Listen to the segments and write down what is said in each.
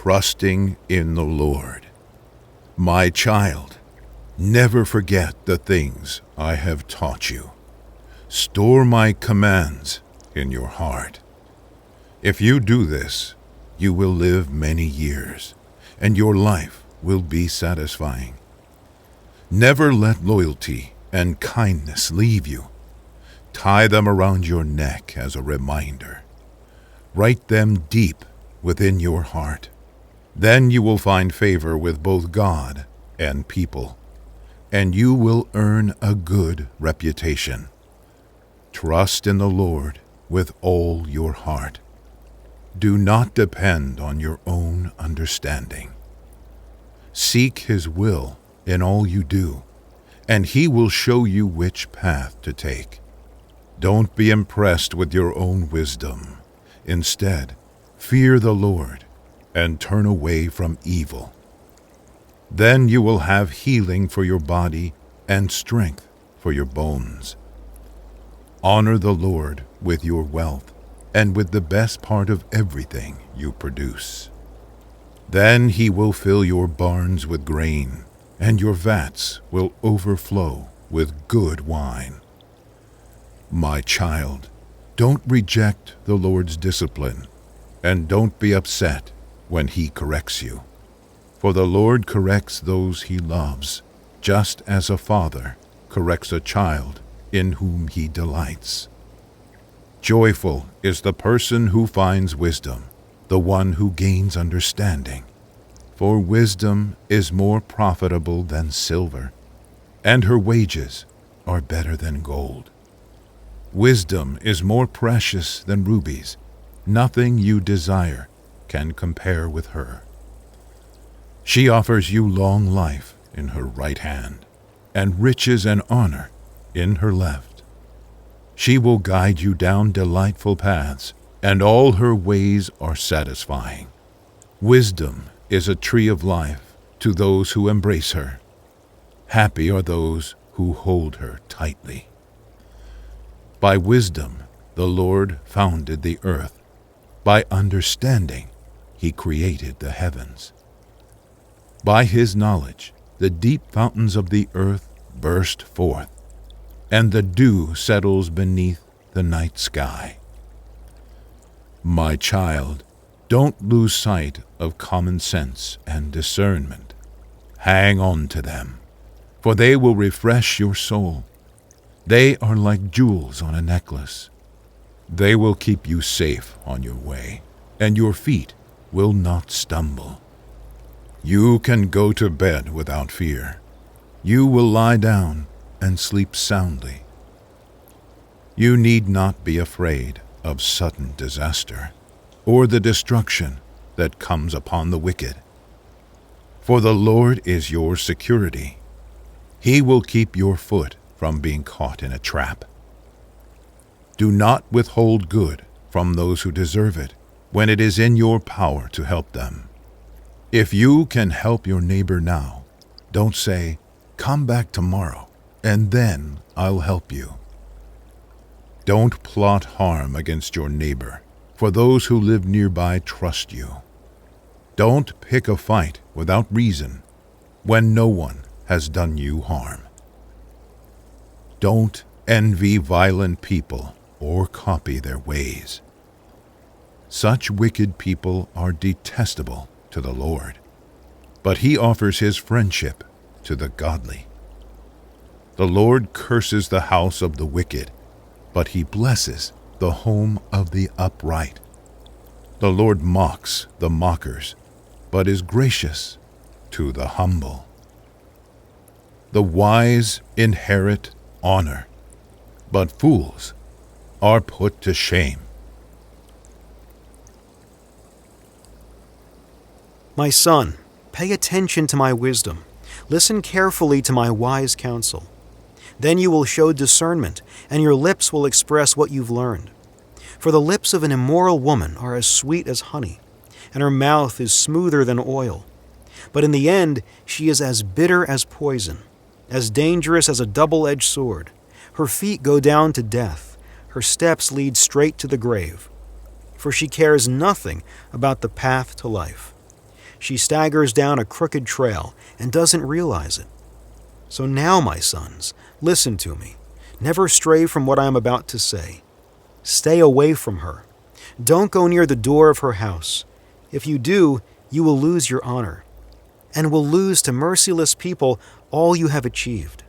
trusting in the Lord. My child, never forget the things I have taught you. Store my commands in your heart. If you do this, you will live many years, and your life will be satisfying. Never let loyalty and kindness leave you. Tie them around your neck as a reminder. Write them deep within your heart. Then you will find favor with both God and people, and you will earn a good reputation. Trust in the Lord with all your heart. Do not depend on your own understanding. Seek His will in all you do, and He will show you which path to take. Don't be impressed with your own wisdom. Instead, fear the Lord and turn away from evil. Then you will have healing for your body and strength for your bones. Honor the Lord with your wealth and with the best part of everything you produce. Then He will fill your barns with grain, and your vats will overflow with good wine. My child, don't reject the Lord's discipline, and don't be upset when He corrects you. For the Lord corrects those He loves, just as a father corrects a child in whom he delights. Joyful is the person who finds wisdom, the one who gains understanding. For wisdom is more profitable than silver, and her wages are better than gold. Wisdom is more precious than rubies. Nothing you desire can compare with her. She offers you long life in her right hand, and riches and honor in her left. She will guide you down delightful paths, and all her ways are satisfying. Wisdom is a tree of life to those who embrace her. Happy are those who hold her tightly. By wisdom the Lord founded the earth. By understanding He created the heavens. By His knowledge the deep fountains of the earth burst forth, and the dew settles beneath the night sky. My child, don't lose sight of common sense and discernment. Hang on to them, for they will refresh your soul. They are like jewels on a necklace. They will keep you safe on your way, and your feet will not stumble. You can go to bed without fear. You will lie down and sleep soundly. You need not be afraid of sudden disaster, or the destruction that comes upon the wicked. For the Lord is your security. He will keep your foot from being caught in a trap. Do not withhold good from those who deserve it when it is in your power to help them. If you can help your neighbor now, don't say, "Come back tomorrow, and then I'll help you." Don't plot harm against your neighbor, for those who live nearby trust you. Don't pick a fight without reason when no one has done you harm. Don't envy violent people or copy their ways. Such wicked people are detestable to the Lord, but He offers His friendship to the godly. The Lord curses the house of the wicked, but He blesses the home of the upright. The Lord mocks the mockers, but is gracious to the humble. The wise inherit honor, but fools are put to shame. My son, pay attention to my wisdom. Listen carefully to my wise counsel. Then you will show discernment, and your lips will express what you've learned. For the lips of an immoral woman are as sweet as honey, and her mouth is smoother than oil. But in the end she is as bitter as poison, as dangerous as a double-edged sword. Her feet go down to death. Her steps lead straight to the grave. For she cares nothing about the path to life. She staggers down a crooked trail and doesn't realize it. So now, my sons, listen to me. Never stray from what I am about to say. Stay away from her. Don't go near the door of her house. If you do, you will lose your honor, and will lose to merciless people all you have achieved.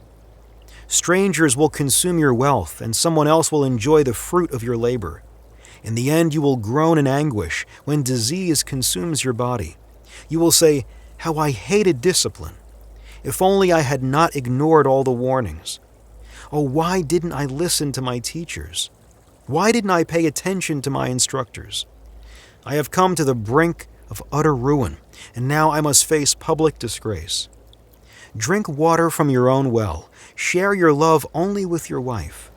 Strangers will consume your wealth, and someone else will enjoy the fruit of your labor. In the end, you will groan in anguish when disease consumes your body. You will say, "How I hated discipline. If only I had not ignored all the warnings. Oh, why didn't I listen to my teachers? Why didn't I pay attention to my instructors? I have come to the brink of utter ruin, and now I must face public disgrace. Drink water from your own well. Share your love only with your wife.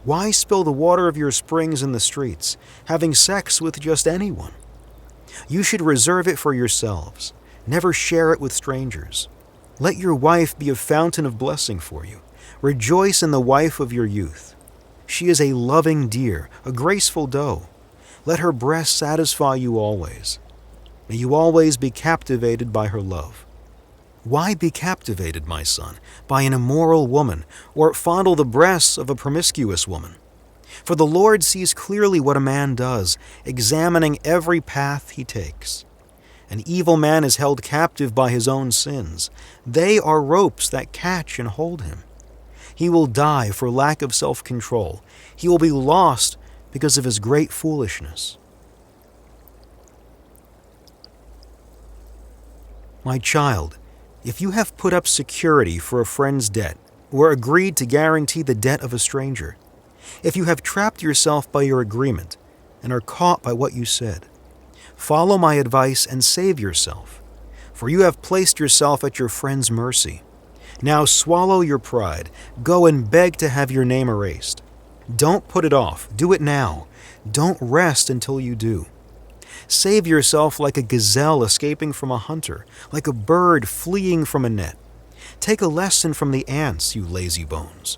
Why spill the water of your springs in the streets, having sex with just anyone? You should reserve it for yourselves. Never share it with strangers. Let your wife be a fountain of blessing for you. Rejoice in the wife of your youth. She is a loving deer, a graceful doe. Let her breast satisfy you always. May you always be captivated by her love. Why be captivated, my son, by an immoral woman, or fondle the breasts of a promiscuous woman? For the Lord sees clearly what a man does, examining every path he takes. An evil man is held captive by his own sins. They are ropes that catch and hold him. He will die for lack of self-control. He will be lost because of his great foolishness. My child, if you have put up security for a friend's debt, or agreed to guarantee the debt of a stranger, if you have trapped yourself by your agreement and are caught by what you said, follow my advice and save yourself, for you have placed yourself at your friend's mercy. Now swallow your pride. Go and beg to have your name erased. Don't put it off. Do it now. Don't rest until you do. Save yourself like a gazelle escaping from a hunter, like a bird fleeing from a net. Take a lesson from the ants, you lazy bones.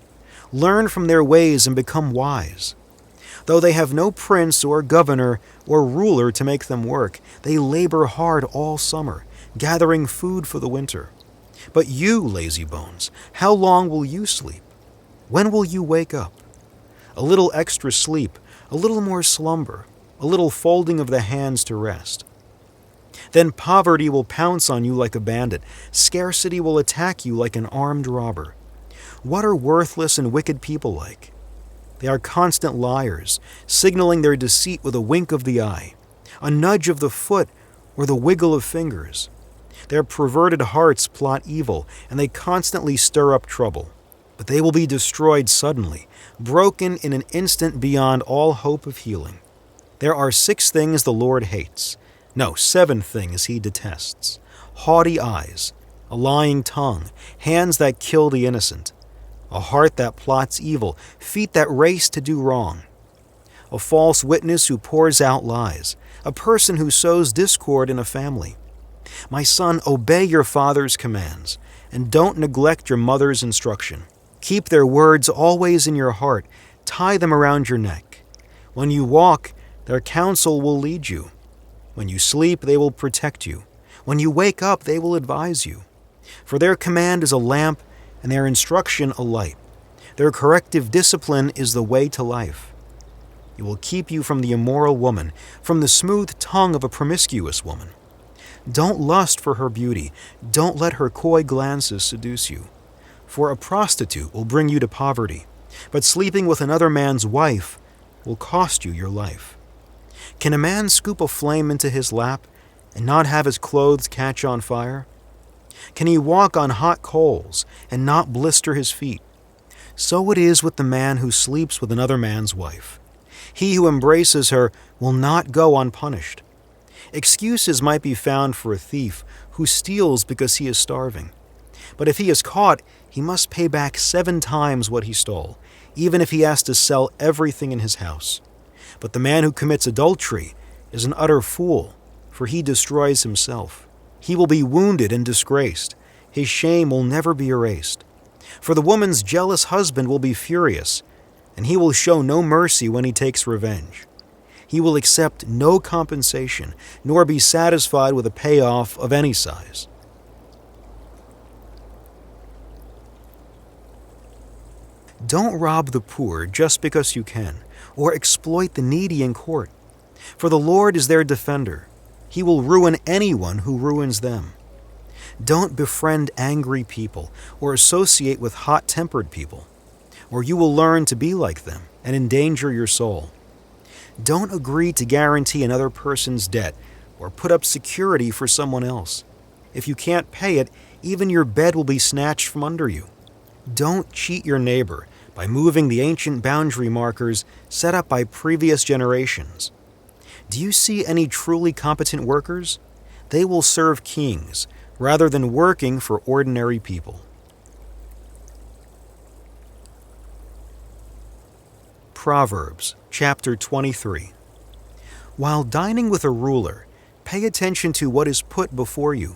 Learn from their ways and become wise. Though they have no prince or governor or ruler to make them work, they labor hard all summer, gathering food for the winter. But you, lazy bones, how long will you sleep? When will you wake up? A little extra sleep, a little more slumber, a little folding of the hands to rest. Then poverty will pounce on you like a bandit. Scarcity will attack you like an armed robber. What are worthless and wicked people like? They are constant liars, signaling their deceit with a wink of the eye, a nudge of the foot, or the wiggle of fingers. Their perverted hearts plot evil, and they constantly stir up trouble. But they will be destroyed suddenly, broken in an instant beyond all hope of healing. There are 6 things the Lord hates. No, 7 things he detests. Haughty eyes, a lying tongue, hands that kill the innocent, a heart that plots evil, feet that race to do wrong, a false witness who pours out lies, a person who sows discord in a family. My son, obey your father's commands, and don't neglect your mother's instruction. Keep their words always in your heart. Tie them around your neck. When you walk, their counsel will lead you. When you sleep, they will protect you. When you wake up, they will advise you. For their command is a lamp, and their instruction a light. Their corrective discipline is the way to life. It will keep you from the immoral woman, from the smooth tongue of a promiscuous woman. Don't lust for her beauty. Don't let her coy glances seduce you. For a prostitute will bring you to poverty, but sleeping with another man's wife will cost you your life. Can a man scoop a flame into his lap and not have his clothes catch on fire? Can he walk on hot coals and not blister his feet? So it is with the man who sleeps with another man's wife. He who embraces her will not go unpunished. Excuses might be found for a thief who steals because he is starving. But if he is caught, he must pay back 7 times what he stole, even if he has to sell everything in his house. But the man who commits adultery is an utter fool, for he destroys himself. He will be wounded and disgraced. His shame will never be erased. For the woman's jealous husband will be furious, and he will show no mercy when he takes revenge. He will accept no compensation, nor be satisfied with a payoff of any size. Don't rob the poor just because you can, or exploit the needy in court. For the Lord is their defender. He will ruin anyone who ruins them. Don't befriend angry people or associate with hot-tempered people, or you will learn to be like them and endanger your soul. Don't agree to guarantee another person's debt or put up security for someone else. If you can't pay it, even your bed will be snatched from under you. Don't cheat your neighbor by moving the ancient boundary markers set up by previous generations. Do you see any truly competent workers? They will serve kings rather than working for ordinary people. Proverbs chapter 23. While dining with a ruler, pay attention to what is put before you.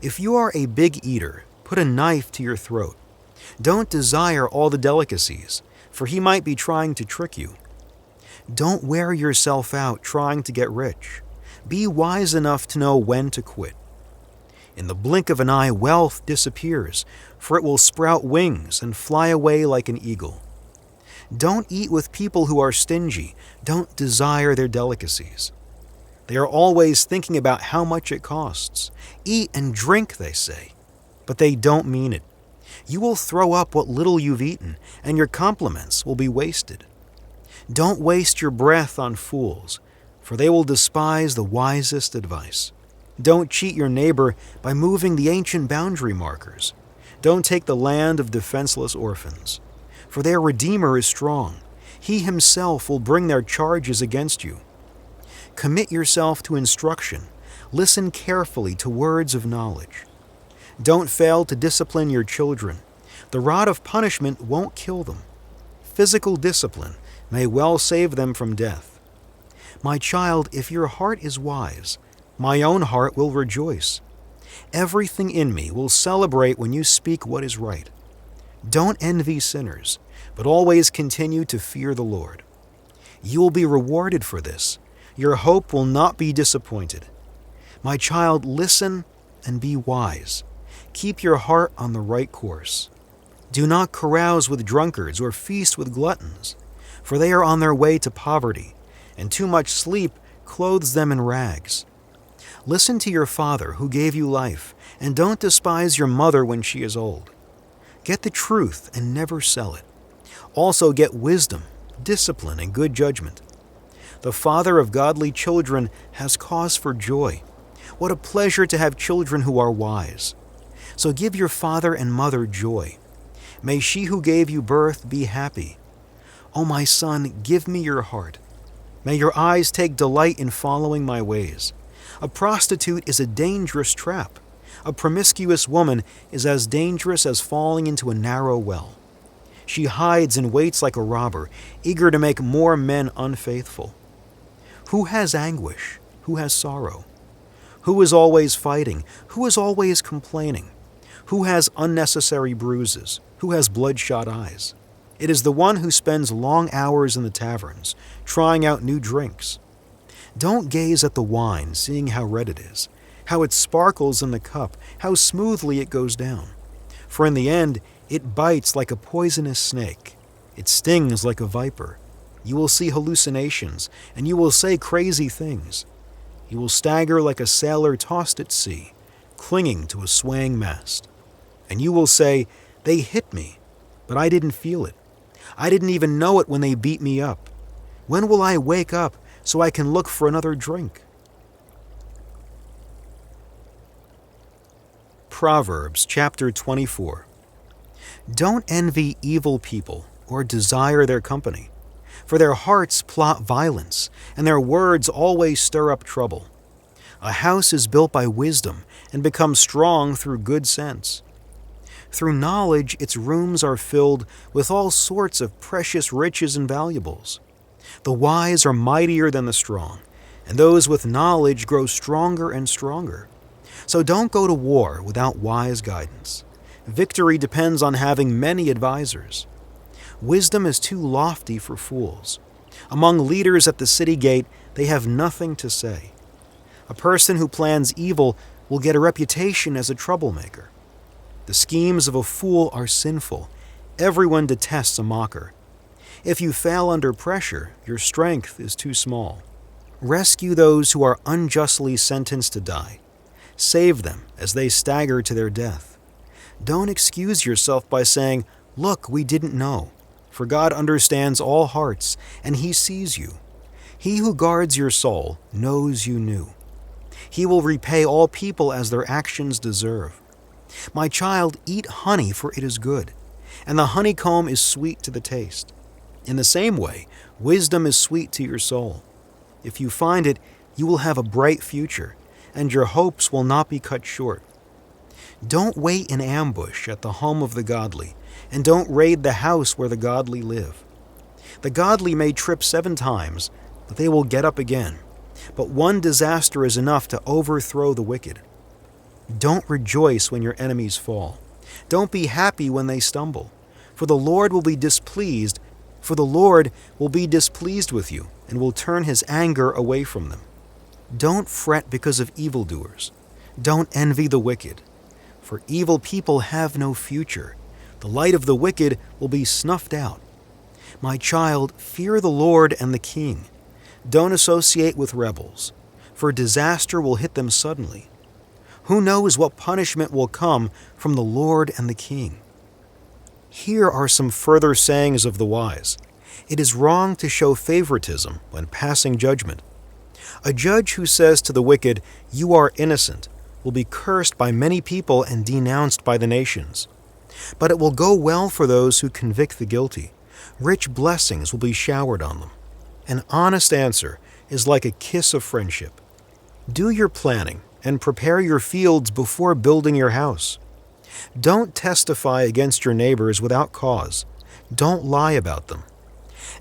If you are a big eater, put a knife to your throat. Don't desire all the delicacies, for he might be trying to trick you. Don't wear yourself out trying to get rich. Be wise enough to know when to quit. In the blink of an eye, wealth disappears, for it will sprout wings and fly away like an eagle. Don't eat with people who are stingy. Don't desire their delicacies. They are always thinking about how much it costs. Eat and drink, they say, but they don't mean it. You will throw up what little you've eaten, and your compliments will be wasted. Don't waste your breath on fools, for they will despise the wisest advice. Don't cheat your neighbor by moving the ancient boundary markers. Don't take the land of defenseless orphans, for their Redeemer is strong. He himself will bring their charges against you. Commit yourself to instruction. Listen carefully to words of knowledge. Don't fail to discipline your children. The rod of punishment won't kill them. Physical discipline may well save them from death. My child, if your heart is wise, my own heart will rejoice. Everything in me will celebrate when you speak what is right. Don't envy sinners, but always continue to fear the Lord. You will be rewarded for this. Your hope will not be disappointed. My child, listen and be wise. Keep your heart on the right course. Do not carouse with drunkards or feast with gluttons, for they are on their way to poverty, and too much sleep clothes them in rags. Listen to your father who gave you life, and don't despise your mother when she is old. Get the truth and never sell it. Also get wisdom, discipline, and good judgment. The father of godly children has cause for joy. What a pleasure to have children who are wise. So give your father and mother joy. May she who gave you birth be happy. O my son, give me your heart. May your eyes take delight in following my ways. A prostitute is a dangerous trap. A promiscuous woman is as dangerous as falling into a narrow well. She hides and waits like a robber, eager to make more men unfaithful. Who has anguish? Who has sorrow? Who is always fighting? Who is always complaining? Who has unnecessary bruises? Who has bloodshot eyes? It is the one who spends long hours in the taverns, trying out new drinks. Don't gaze at the wine, seeing how red it is, how it sparkles in the cup, how smoothly it goes down. For in the end, it bites like a poisonous snake. It stings like a viper. You will see hallucinations, and you will say crazy things. You will stagger like a sailor tossed at sea, clinging to a swaying mast. And you will say, "They hit me, but I didn't feel it. I didn't even know it when they beat me up. When will I wake up so I can look for another drink?" Proverbs chapter 24. Don't envy evil people or desire their company, for their hearts plot violence, and their words always stir up trouble. A house is built by wisdom and becomes strong through good sense. Through knowledge, its rooms are filled with all sorts of precious riches and valuables. The wise are mightier than the strong, and those with knowledge grow stronger and stronger. So don't go to war without wise guidance. Victory depends on having many advisors. Wisdom is too lofty for fools. Among leaders at the city gate, they have nothing to say. A person who plans evil will get a reputation as a troublemaker. The schemes of a fool are sinful. Everyone detests a mocker. If you fail under pressure, your strength is too small. Rescue those who are unjustly sentenced to die. Save them as they stagger to their death. Don't excuse yourself by saying, "Look, we didn't know." For God understands all hearts, and He sees you. He who guards your soul knows you knew. He will repay all people as their actions deserve. My child, eat honey, for it is good, and the honeycomb is sweet to the taste. In the same way, wisdom is sweet to your soul. If you find it, you will have a bright future, and your hopes will not be cut short. Don't wait in ambush at the home of the godly, and don't raid the house where the godly live. The godly may trip 7 times, but they will get up again. But one disaster is enough to overthrow the wicked. Don't rejoice when your enemies fall. Don't be happy when they stumble, for the Lord will be displeased with you and will turn His anger away from them. Don't fret because of evildoers. Don't envy the wicked, for evil people have no future. The light of the wicked will be snuffed out. My child, fear the Lord and the King. Don't associate with rebels, for disaster will hit them suddenly. Who knows what punishment will come from the Lord and the King? Here are some further sayings of the wise. It is wrong to show favoritism when passing judgment. A judge who says to the wicked, "You are innocent," will be cursed by many people and denounced by the nations. But it will go well for those who convict the guilty. Rich blessings will be showered on them. An honest answer is like a kiss of friendship. Do your planning and prepare your fields before building your house. Don't testify against your neighbors without cause. Don't lie about them.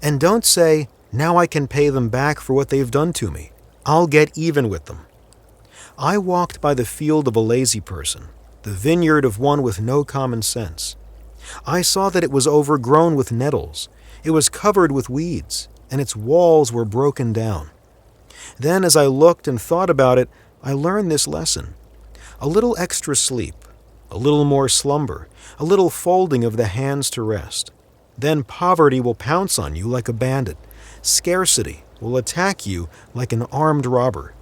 And don't say, "Now I can pay them back for what they've done to me. I'll get even with them." I walked by the field of a lazy person, the vineyard of one with no common sense. I saw that it was overgrown with nettles. It was covered with weeds, and its walls were broken down. Then, as I looked and thought about it, I learned this lesson. A little extra sleep, a little more slumber, a little folding of the hands to rest. Then poverty will pounce on you like a bandit. Scarcity will attack you like an armed robber.